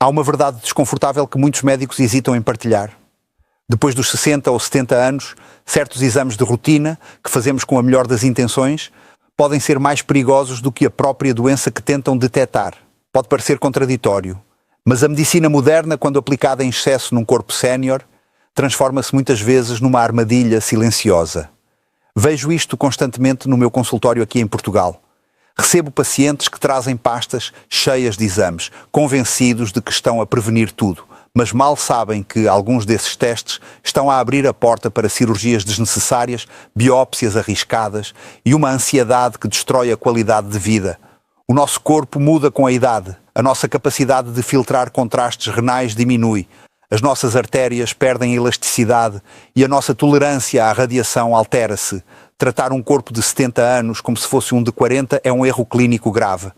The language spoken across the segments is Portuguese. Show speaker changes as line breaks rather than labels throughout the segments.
Há uma verdade desconfortável que muitos médicos hesitam em partilhar. Depois dos 60 ou 70 anos, certos exames de rotina, que fazemos com a melhor das intenções, podem ser mais perigosos do que a própria doença que tentam detectar. Pode parecer contraditório, mas a medicina moderna, quando aplicada em excesso num corpo sénior, transforma-se muitas vezes numa armadilha silenciosa. Vejo isto constantemente no meu consultório aqui em Portugal. Recebo pacientes que trazem pastas cheias de exames, convencidos de que estão a prevenir tudo, mas mal sabem que alguns desses testes estão a abrir a porta para cirurgias desnecessárias, biópsias arriscadas e uma ansiedade que destrói a qualidade de vida. O nosso corpo muda com a idade, a nossa capacidade de filtrar contrastes renais diminui, as nossas artérias perdem elasticidade e a nossa tolerância à radiação altera-se. Tratar um corpo de 70 anos como se fosse um de 40 é um erro clínico grave.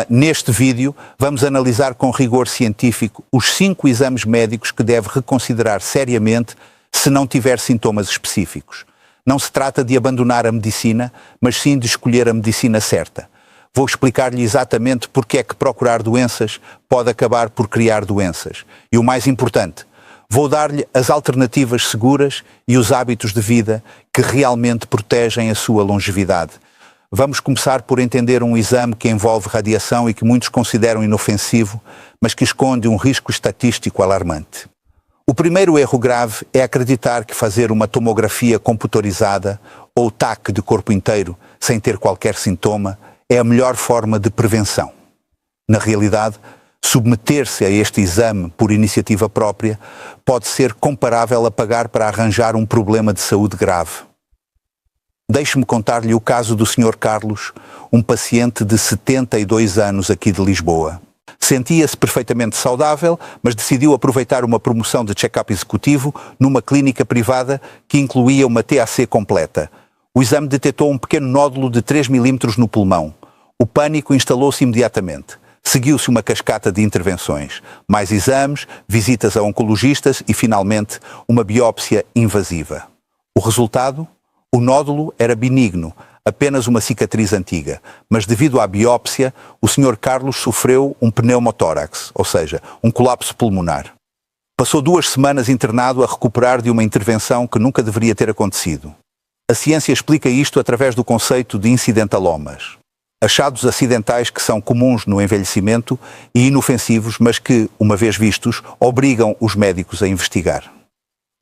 Neste vídeo, vamos analisar com rigor científico os 5 exames médicos que deve reconsiderar seriamente se não tiver sintomas específicos. Não se trata de abandonar a medicina, mas sim de escolher a medicina certa. Vou explicar-lhe exatamente porque é que procurar doenças pode acabar por criar doenças. E o mais importante, vou dar-lhe as alternativas seguras e os hábitos de vida que realmente protegem a sua longevidade. Vamos começar por entender um exame que envolve radiação e que muitos consideram inofensivo, mas que esconde um risco estatístico alarmante. O primeiro erro grave é acreditar que fazer uma tomografia computadorizada ou TAC de corpo inteiro, sem ter qualquer sintoma, é a melhor forma de prevenção. Na realidade, submeter-se a este exame por iniciativa própria pode ser comparável a pagar para arranjar um problema de saúde grave. Deixe-me contar-lhe o caso do Sr. Carlos, um paciente de 72 anos aqui de Lisboa. Sentia-se perfeitamente saudável, mas decidiu aproveitar uma promoção de check-up executivo numa clínica privada que incluía uma TAC completa. O exame detectou um pequeno nódulo de 3 milímetros no pulmão. O pânico instalou-se imediatamente. Seguiu-se uma cascata de intervenções, mais exames, visitas a oncologistas e, finalmente, uma biópsia invasiva. O resultado? O nódulo era benigno, apenas uma cicatriz antiga, mas devido à biópsia, o Sr. Carlos sofreu um pneumotórax, ou seja, um colapso pulmonar. Passou 2 semanas internado a recuperar de uma intervenção que nunca deveria ter acontecido. A ciência explica isto através do conceito de incidentalomas. Achados acidentais que são comuns no envelhecimento e inofensivos, mas que, uma vez vistos, obrigam os médicos a investigar.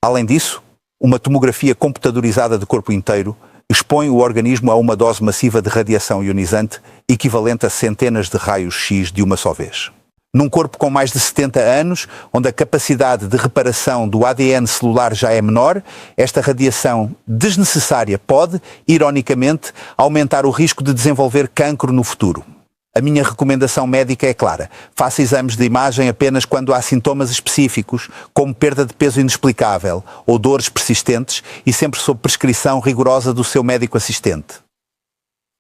Além disso, uma tomografia computadorizada de corpo inteiro expõe o organismo a uma dose massiva de radiação ionizante equivalente a centenas de raios-X de uma só vez. Num corpo com mais de 70 anos, onde a capacidade de reparação do ADN celular já é menor, esta radiação desnecessária pode, ironicamente, aumentar o risco de desenvolver cancro no futuro. A minha recomendação médica é clara. Faça exames de imagem apenas quando há sintomas específicos, como perda de peso inexplicável ou dores persistentes, e sempre sob prescrição rigorosa do seu médico assistente.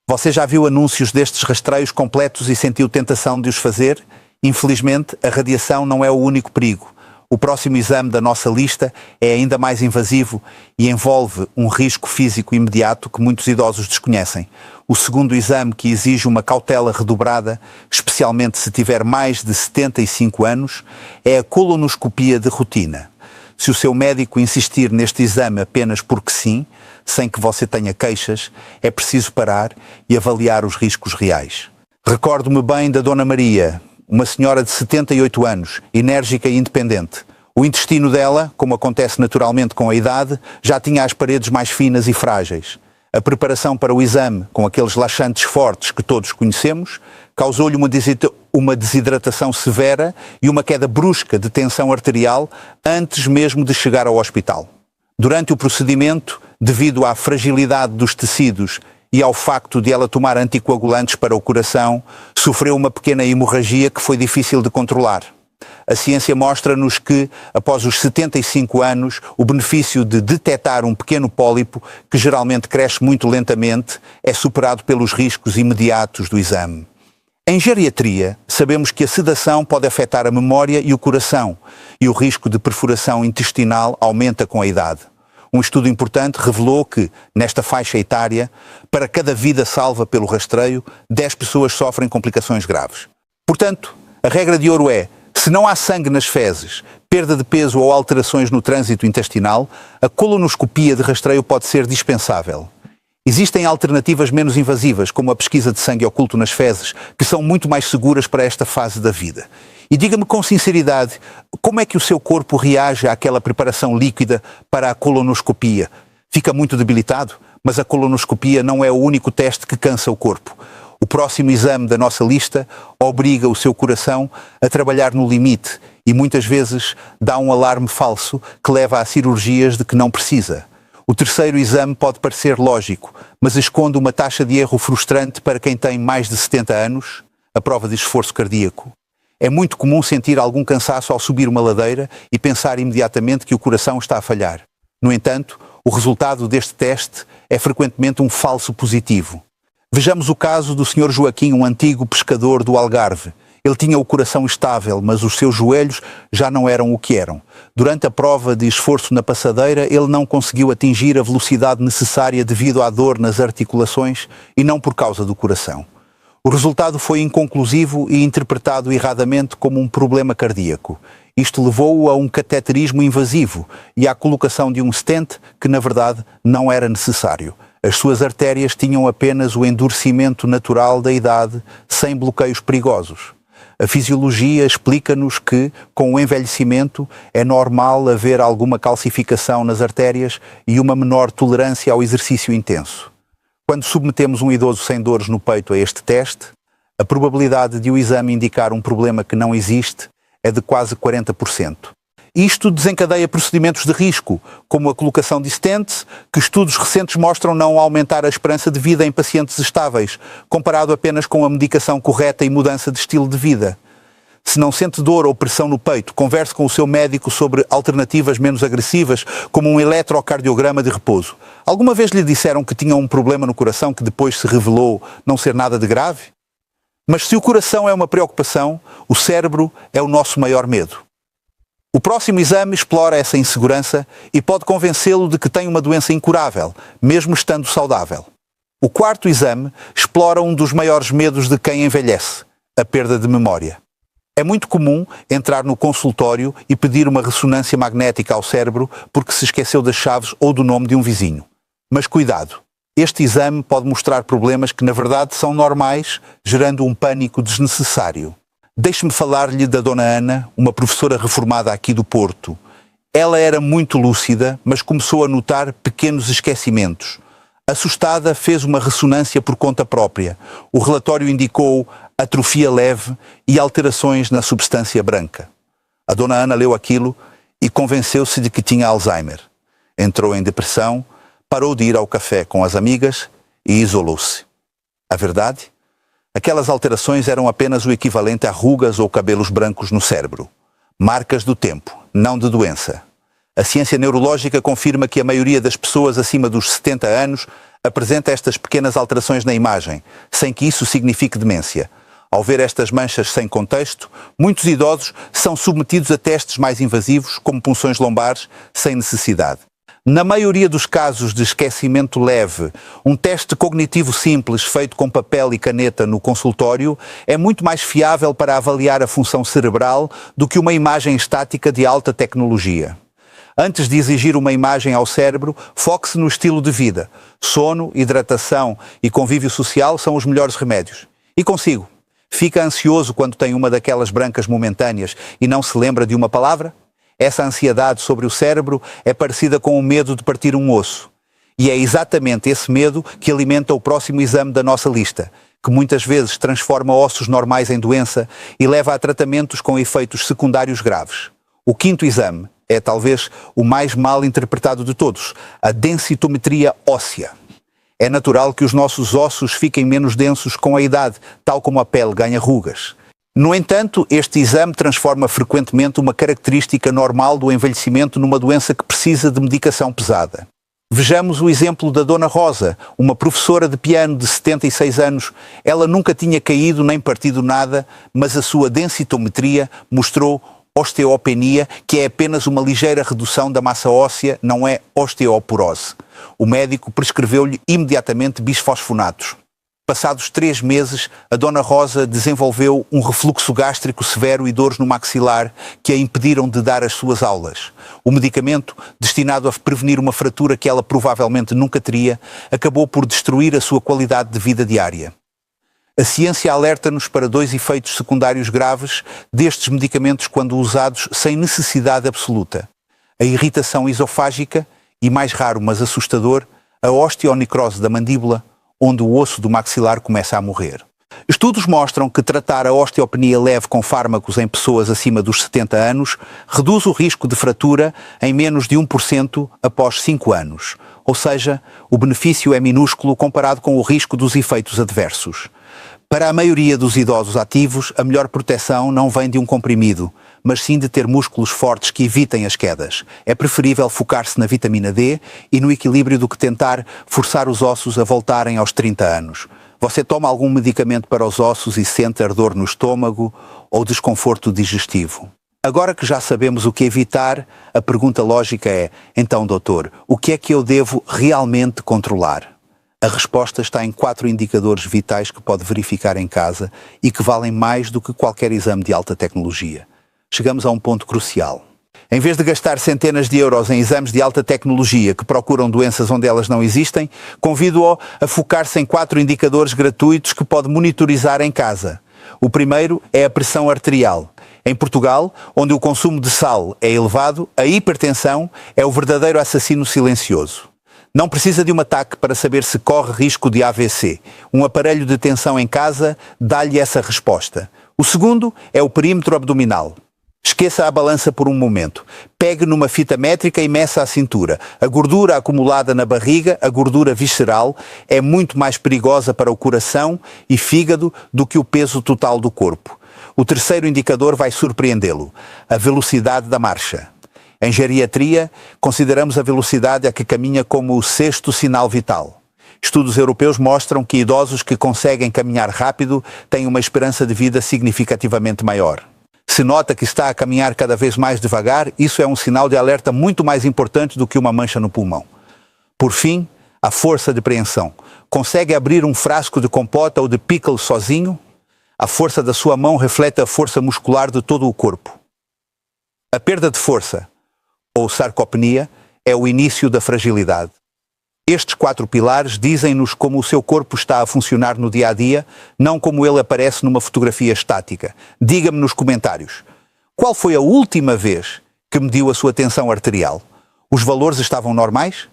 Você já viu anúncios destes rastreios completos e sentiu tentação de os fazer? Infelizmente, a radiação não é o único perigo. O próximo exame da nossa lista é ainda mais invasivo e envolve um risco físico imediato que muitos idosos desconhecem. O segundo exame, que exige uma cautela redobrada, especialmente se tiver mais de 75 anos, é a colonoscopia de rotina. Se o seu médico insistir neste exame apenas porque sim, sem que você tenha queixas, é preciso parar e avaliar os riscos reais. Recordo-me bem da Dona Maria, uma senhora de 78 anos, enérgica e independente. O intestino dela, como acontece naturalmente com a idade, já tinha as paredes mais finas e frágeis. A preparação para o exame, com aqueles laxantes fortes que todos conhecemos, causou-lhe uma desidratação severa e uma queda brusca de tensão arterial antes mesmo de chegar ao hospital. Durante o procedimento, devido à fragilidade dos tecidos e ao facto de ela tomar anticoagulantes para o coração, sofreu uma pequena hemorragia que foi difícil de controlar. A ciência mostra-nos que, após os 75 anos, o benefício de detectar um pequeno pólipo, que geralmente cresce muito lentamente, é superado pelos riscos imediatos do exame. Em geriatria, sabemos que a sedação pode afetar a memória e o coração, e o risco de perfuração intestinal aumenta com a idade. Um estudo importante revelou que, nesta faixa etária, para cada vida salva pelo rastreio, 10 pessoas sofrem complicações graves. Portanto, a regra de ouro é: Se não há sangue nas fezes, perda de peso ou alterações no trânsito intestinal, a colonoscopia de rastreio pode ser dispensável. Existem alternativas menos invasivas, como a pesquisa de sangue oculto nas fezes, que são muito mais seguras para esta fase da vida. E diga-me com sinceridade, como é que o seu corpo reage àquela preparação líquida para a colonoscopia? Fica muito debilitado, mas a colonoscopia não é o único teste que cansa o corpo. O próximo exame da nossa lista obriga o seu coração a trabalhar no limite e muitas vezes dá um alarme falso que leva a cirurgias de que não precisa. O terceiro exame pode parecer lógico, mas esconde uma taxa de erro frustrante para quem tem mais de 70 anos, a prova de esforço cardíaco. É muito comum sentir algum cansaço ao subir uma ladeira e pensar imediatamente que o coração está a falhar. No entanto, o resultado deste teste é frequentemente um falso positivo. Vejamos o caso do Sr. Joaquim, um antigo pescador do Algarve. Ele tinha o coração estável, mas os seus joelhos já não eram o que eram. Durante a prova de esforço na passadeira, ele não conseguiu atingir a velocidade necessária devido à dor nas articulações e não por causa do coração. O resultado foi inconclusivo e interpretado erradamente como um problema cardíaco. Isto levou-o a um cateterismo invasivo e à colocação de um stent que, na verdade, não era necessário. As suas artérias tinham apenas o endurecimento natural da idade, sem bloqueios perigosos. A fisiologia explica-nos que, com o envelhecimento, é normal haver alguma calcificação nas artérias e uma menor tolerância ao exercício intenso. Quando submetemos um idoso sem dores no peito a este teste, a probabilidade de o exame indicar um problema que não existe é de quase 40%. Isto desencadeia procedimentos de risco, como a colocação de stents, que estudos recentes mostram não aumentar a esperança de vida em pacientes estáveis, comparado apenas com a medicação correta e mudança de estilo de vida. Se não sente dor ou pressão no peito, converse com o seu médico sobre alternativas menos agressivas, como um eletrocardiograma de repouso. Alguma vez lhe disseram que tinha um problema no coração que depois se revelou não ser nada de grave? Mas se o coração é uma preocupação, o cérebro é o nosso maior medo. O próximo exame explora essa insegurança e pode convencê-lo de que tem uma doença incurável, mesmo estando saudável. O quarto exame explora um dos maiores medos de quem envelhece, a perda de memória. É muito comum entrar no consultório e pedir uma ressonância magnética ao cérebro porque se esqueceu das chaves ou do nome de um vizinho. Mas cuidado, este exame pode mostrar problemas que na verdade são normais, gerando um pânico desnecessário. Deixe-me falar-lhe da Dona Ana, uma professora reformada aqui do Porto. Ela era muito lúcida, mas começou a notar pequenos esquecimentos. Assustada, fez uma ressonância por conta própria. O relatório indicou atrofia leve e alterações na substância branca. A Dona Ana leu aquilo e convenceu-se de que tinha Alzheimer. Entrou em depressão, parou de ir ao café com as amigas e isolou-se. A verdade? Aquelas alterações eram apenas o equivalente a rugas ou cabelos brancos no cérebro. Marcas do tempo, não de doença. A ciência neurológica confirma que a maioria das pessoas acima dos 70 anos apresenta estas pequenas alterações na imagem, sem que isso signifique demência. Ao ver estas manchas sem contexto, muitos idosos são submetidos a testes mais invasivos, como punções lombares, sem necessidade. Na maioria dos casos de esquecimento leve, um teste cognitivo simples feito com papel e caneta no consultório é muito mais fiável para avaliar a função cerebral do que uma imagem estática de alta tecnologia. Antes de exigir uma imagem ao cérebro, foque-se no estilo de vida. Sono, hidratação e convívio social são os melhores remédios. E consigo? Fica ansioso quando tem uma daquelas brancas momentâneas e não se lembra de uma palavra? Essa ansiedade sobre o cérebro é parecida com o medo de partir um osso. E é exatamente esse medo que alimenta o próximo exame da nossa lista, que muitas vezes transforma ossos normais em doença e leva a tratamentos com efeitos secundários graves. O quinto exame é talvez o mais mal interpretado de todos, a densitometria óssea. É natural que os nossos ossos fiquem menos densos com a idade, tal como a pele ganha rugas. No entanto, este exame transforma frequentemente uma característica normal do envelhecimento numa doença que precisa de medicação pesada. Vejamos o exemplo da Dona Rosa, uma professora de piano de 76 anos. Ela nunca tinha caído nem partido nada, mas a sua densitometria mostrou osteopenia, que é apenas uma ligeira redução da massa óssea, não é osteoporose. O médico prescreveu-lhe imediatamente bisfosfonatos. Passados 3 meses, a Dona Rosa desenvolveu um refluxo gástrico severo e dores no maxilar que a impediram de dar as suas aulas. O medicamento, destinado a prevenir uma fratura que ela provavelmente nunca teria, acabou por destruir a sua qualidade de vida diária. A ciência alerta-nos para 2 efeitos secundários graves destes medicamentos quando usados sem necessidade absoluta: a irritação esofágica e, mais raro mas assustador, a osteonecrose da mandíbula, onde o osso do maxilar começa a morrer. Estudos mostram que tratar a osteopenia leve com fármacos em pessoas acima dos 70 anos reduz o risco de fratura em menos de 1% após 5 anos. Ou seja, o benefício é minúsculo comparado com o risco dos efeitos adversos. Para a maioria dos idosos ativos, a melhor proteção não vem de um comprimido, mas sim de ter músculos fortes que evitem as quedas. É preferível focar-se na vitamina D e no equilíbrio do que tentar forçar os ossos a voltarem aos 30 anos. Você toma algum medicamento para os ossos e sente ardor no estômago ou desconforto digestivo? Agora que já sabemos o que evitar, a pergunta lógica é: então, doutor, o que é que eu devo realmente controlar? A resposta está em 4 indicadores vitais que pode verificar em casa e que valem mais do que qualquer exame de alta tecnologia. Chegamos a um ponto crucial. Em vez de gastar centenas de euros em exames de alta tecnologia que procuram doenças onde elas não existem, convido-o a focar-se em 4 indicadores gratuitos que pode monitorizar em casa. O primeiro é a pressão arterial. Em Portugal, onde o consumo de sal é elevado, a hipertensão é o verdadeiro assassino silencioso. Não precisa de um ataque para saber se corre risco de AVC. Um aparelho de tensão em casa dá-lhe essa resposta. O segundo é o perímetro abdominal. Esqueça a balança por um momento. Pegue numa fita métrica e meça a cintura. A gordura acumulada na barriga, a gordura visceral, é muito mais perigosa para o coração e fígado do que o peso total do corpo. O terceiro indicador vai surpreendê-lo: a velocidade da marcha. Em geriatria, consideramos a velocidade a que caminha como o 6º sinal vital. Estudos europeus mostram que idosos que conseguem caminhar rápido têm uma esperança de vida significativamente maior. Se nota que está a caminhar cada vez mais devagar, isso é um sinal de alerta muito mais importante do que uma mancha no pulmão. Por fim, a força de preensão. Consegue abrir um frasco de compota ou de pickle sozinho? A força da sua mão reflete a força muscular de todo o corpo. A perda de força, ou sarcopenia, é o início da fragilidade. Estes 4 pilares dizem-nos como o seu corpo está a funcionar no dia a dia, não como ele aparece numa fotografia estática. Diga-me nos comentários: qual foi a última vez que mediu a sua tensão arterial? Os valores estavam normais?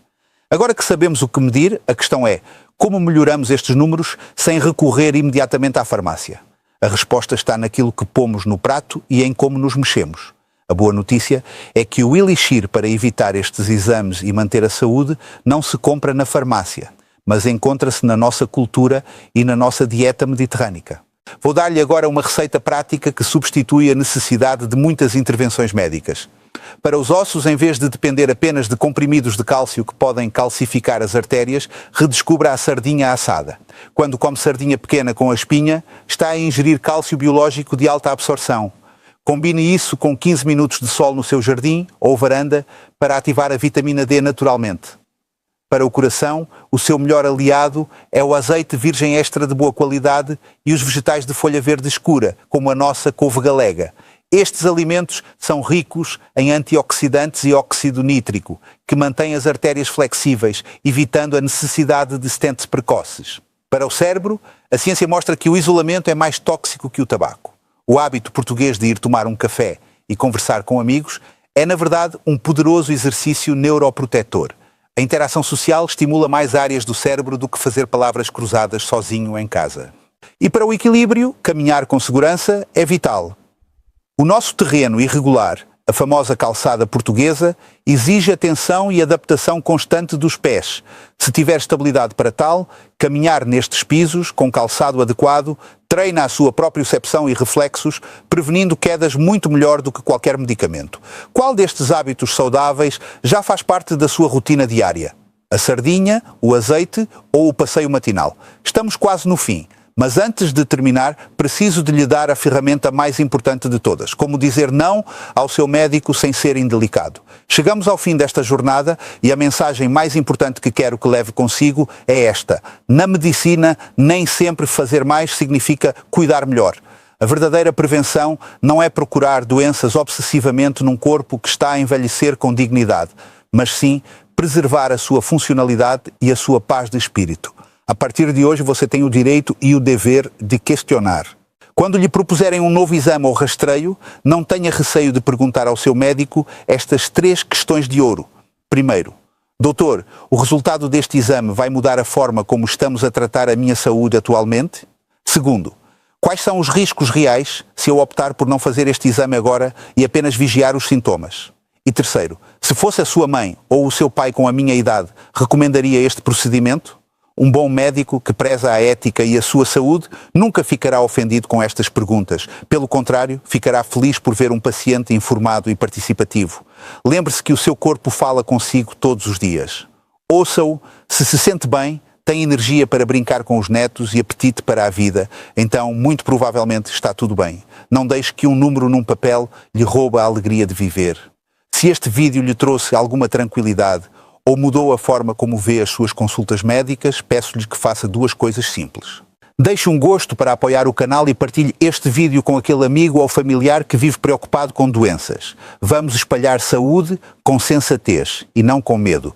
Agora que sabemos o que medir, a questão é: como melhoramos estes números sem recorrer imediatamente à farmácia? A resposta está naquilo que pomos no prato e em como nos mexemos. A boa notícia é que o elixir para evitar estes exames e manter a saúde não se compra na farmácia, mas encontra-se na nossa cultura e na nossa dieta mediterrânica. Vou dar-lhe agora uma receita prática que substitui a necessidade de muitas intervenções médicas. Para os ossos, em vez de depender apenas de comprimidos de cálcio que podem calcificar as artérias, redescubra a sardinha assada. Quando come sardinha pequena com a espinha, está a ingerir cálcio biológico de alta absorção. Combine isso com 15 minutos de sol no seu jardim ou varanda para ativar a vitamina D naturalmente. Para o coração, o seu melhor aliado é o azeite virgem extra de boa qualidade e os vegetais de folha verde escura, como a nossa couve galega. Estes alimentos são ricos em antioxidantes e óxido nítrico, que mantêm as artérias flexíveis, evitando a necessidade de stents precoces. Para o cérebro, a ciência mostra que o isolamento é mais tóxico que o tabaco. O hábito português de ir tomar um café e conversar com amigos é, na verdade, um poderoso exercício neuroprotetor. A interação social estimula mais áreas do cérebro do que fazer palavras cruzadas sozinho em casa. E para o equilíbrio, caminhar com segurança é vital. O nosso terreno irregular, a famosa calçada portuguesa, exige atenção e adaptação constante dos pés. Se tiver estabilidade para tal, caminhar nestes pisos, com calçado adequado, treina a sua propriocepção e reflexos, prevenindo quedas muito melhor do que qualquer medicamento. Qual destes hábitos saudáveis já faz parte da sua rotina diária? A sardinha, o azeite ou o passeio matinal? Estamos quase no fim. Mas antes de terminar, preciso de lhe dar a ferramenta mais importante de todas. Como dizer não ao seu médico sem ser indelicado. Chegamos ao fim desta jornada e a mensagem mais importante que quero que leve consigo é esta. Na medicina, nem sempre fazer mais significa cuidar melhor. A verdadeira prevenção não é procurar doenças obsessivamente num corpo que está a envelhecer com dignidade, mas sim preservar a sua funcionalidade e a sua paz de espírito. A partir de hoje você tem o direito e o dever de questionar. Quando lhe propuserem um novo exame ou rastreio, não tenha receio de perguntar ao seu médico estas 3 questões de ouro. Primeiro, doutor, o resultado deste exame vai mudar a forma como estamos a tratar a minha saúde atualmente? Segundo, quais são os riscos reais se eu optar por não fazer este exame agora e apenas vigiar os sintomas? E terceiro, se fosse a sua mãe ou o seu pai com a minha idade, recomendaria este procedimento? Um bom médico que preza a ética e a sua saúde nunca ficará ofendido com estas perguntas. Pelo contrário, ficará feliz por ver um paciente informado e participativo. Lembre-se que o seu corpo fala consigo todos os dias. Ouça-o, se sente bem, tem energia para brincar com os netos e apetite para a vida, então muito provavelmente está tudo bem. Não deixe que um número num papel lhe roube a alegria de viver. Se este vídeo lhe trouxe alguma tranquilidade, ou mudou a forma como vê as suas consultas médicas, peço-lhe que faça 2 coisas simples. Deixe um gosto para apoiar o canal e partilhe este vídeo com aquele amigo ou familiar que vive preocupado com doenças. Vamos espalhar saúde com sensatez e não com medo.